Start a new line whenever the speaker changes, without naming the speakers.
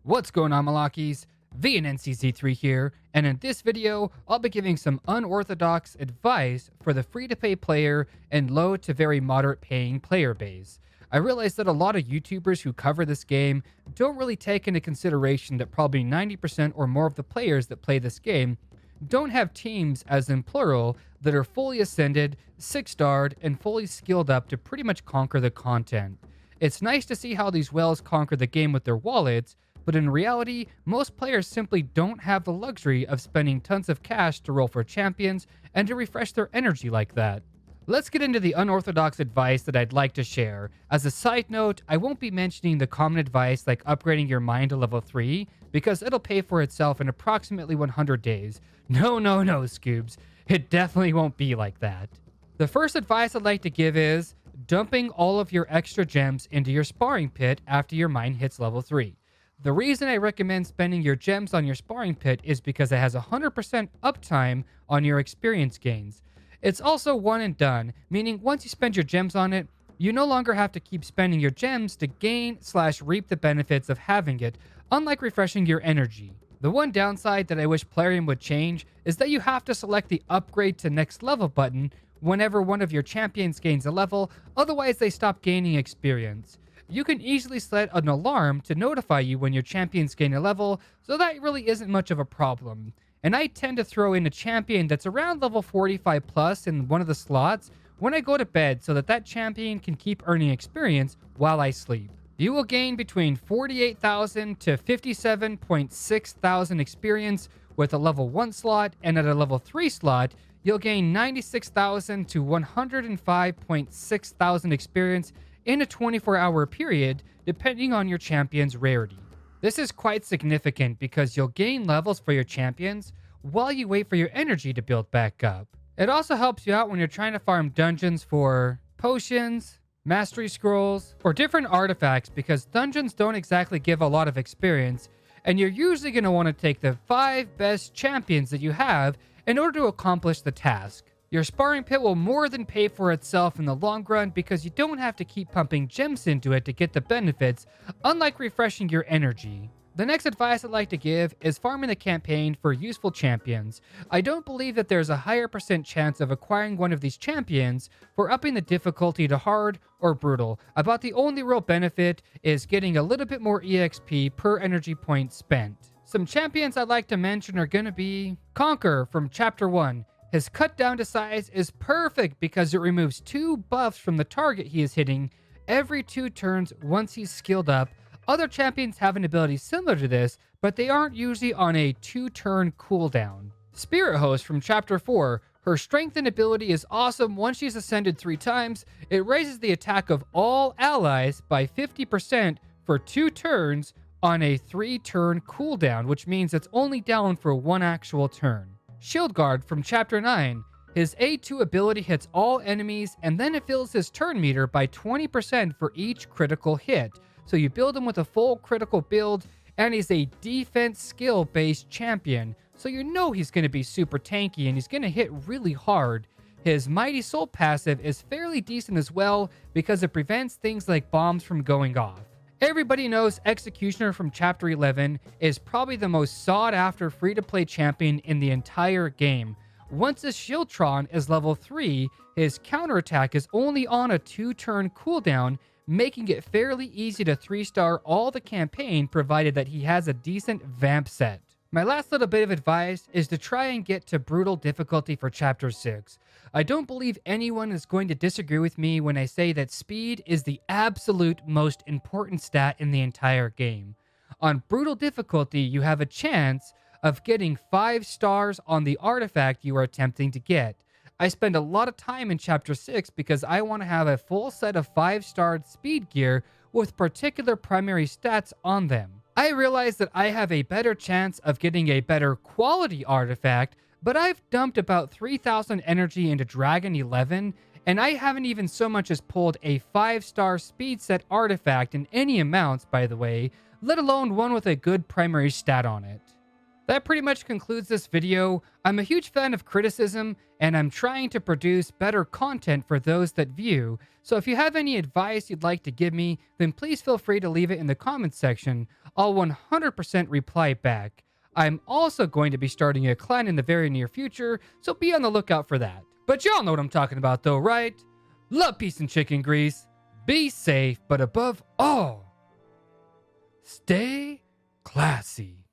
What's going on, Malakis? VNNCZ3 here, and in this video, I'll be giving some unorthodox advice for the free-to-play player and low to very moderate paying player base. I realize that a lot of YouTubers who cover this game don't really take into consideration that probably 90% or more of the players that play this game don't have teams, as in plural, that are fully ascended, 6-starred, and fully skilled up to pretty much conquer the content. It's nice to see how these whales conquer the game with their wallets, but in reality, most players simply don't have the luxury of spending tons of cash to roll for champions and to refresh their energy like that. Let's get into the unorthodox advice that I'd like to share. As a side note, I won't be mentioning the common advice like upgrading your mind to level 3, because it'll pay for itself in approximately 100 days. No, Scoobs. It definitely won't be like that. The first advice I'd like to give is dumping all of your extra gems into your sparring pit after your mind hits level 3. The reason I recommend spending your gems on your sparring pit is because it has 100% uptime on your experience gains. It's also one and done, meaning once you spend your gems on it, you no longer have to keep spending your gems to gain/reap the benefits of having it, unlike refreshing your energy. The one downside that I wish Plarium would change is that you have to select the upgrade to next level button whenever one of your champions gains a level, otherwise they stop gaining experience. You can easily set an alarm to notify you when your champions gain a level, so that really isn't much of a problem. And I tend to throw in a champion that's around level 45 plus in one of the slots when I go to bed so that that champion can keep earning experience while I sleep. You will gain between 48,000 to 57.6 thousand experience with a level 1 slot, and at a level 3 slot, you'll gain 96,000 to 105.6 thousand experience in a 24-hour period, depending on your champion's rarity. This is quite significant because you'll gain levels for your champions while you wait for your energy to build back up. It also helps you out when you're trying to farm dungeons for potions, mastery scrolls, or different artifacts, because dungeons don't exactly give a lot of experience, and you're usually going to want to take the 5 best champions that you have in order to accomplish the task. Your sparring pit will more than pay for itself in the long run because you don't have to keep pumping gems into it to get the benefits, unlike refreshing your energy. The next advice I'd like to give is farming the campaign for useful champions. I don't believe that there's a higher % chance of acquiring one of these champions for upping the difficulty to hard or brutal. About the only real benefit is getting a little bit more EXP per energy point spent. Some champions I'd like to mention are going to be Conquer from Chapter 1. His cut down to size is perfect because it removes 2 buffs from the target he is hitting every 2 turns once he's skilled up. Other champions have an ability similar to this, but they aren't usually on a 2-turn cooldown. Spirit Host from Chapter 4. Her strengthened ability is awesome once she's ascended 3 times. It raises the attack of all allies by 50% for 2 turns on a 3-turn cooldown, which means it's only down for 1 actual turn. Shield Guard from Chapter 9. His A2 ability hits all enemies, and then it fills his turn meter by 20% for each critical hit. So you build him with a full critical build, and he's a defense skill-based champion, so you know he's going to be super tanky and he's going to hit really hard. His Mighty Soul passive is fairly decent as well because it prevents things like bombs from going off. Everybody knows Executioner from Chapter 11 is probably the most sought-after free-to-play champion in the entire game. Once his Shieldtron is level 3, his counterattack is only on a 2-turn cooldown, making it fairly easy to 3-star all the campaign provided that he has a decent vamp set. My last little bit of advice is to try and get to brutal difficulty for Chapter 6. I don't believe anyone is going to disagree with me when I say that speed is the absolute most important stat in the entire game. On brutal difficulty, you have a chance of getting 5 stars on the artifact you are attempting to get. I spend a lot of time in Chapter 6 because I want to have a full set of 5-starred speed gear with particular primary stats on them. I realize that I have a better chance of getting a better quality artifact, but I've dumped about 3,000 energy into Dragon 11, and I haven't even so much as pulled a 5-star speed set artifact in any amounts, by the way, let alone one with a good primary stat on it. That pretty much concludes this video. I'm a huge fan of criticism, and I'm trying to produce better content for those that view. So if you have any advice you'd like to give me, then please feel free to leave it in the comments section. I'll 100% reply back. I'm also going to be starting a clan in the very near future, so be on the lookout for that. But y'all know what I'm talking about though, right? Love, peace, and chicken grease. Be safe, but above all, stay classy.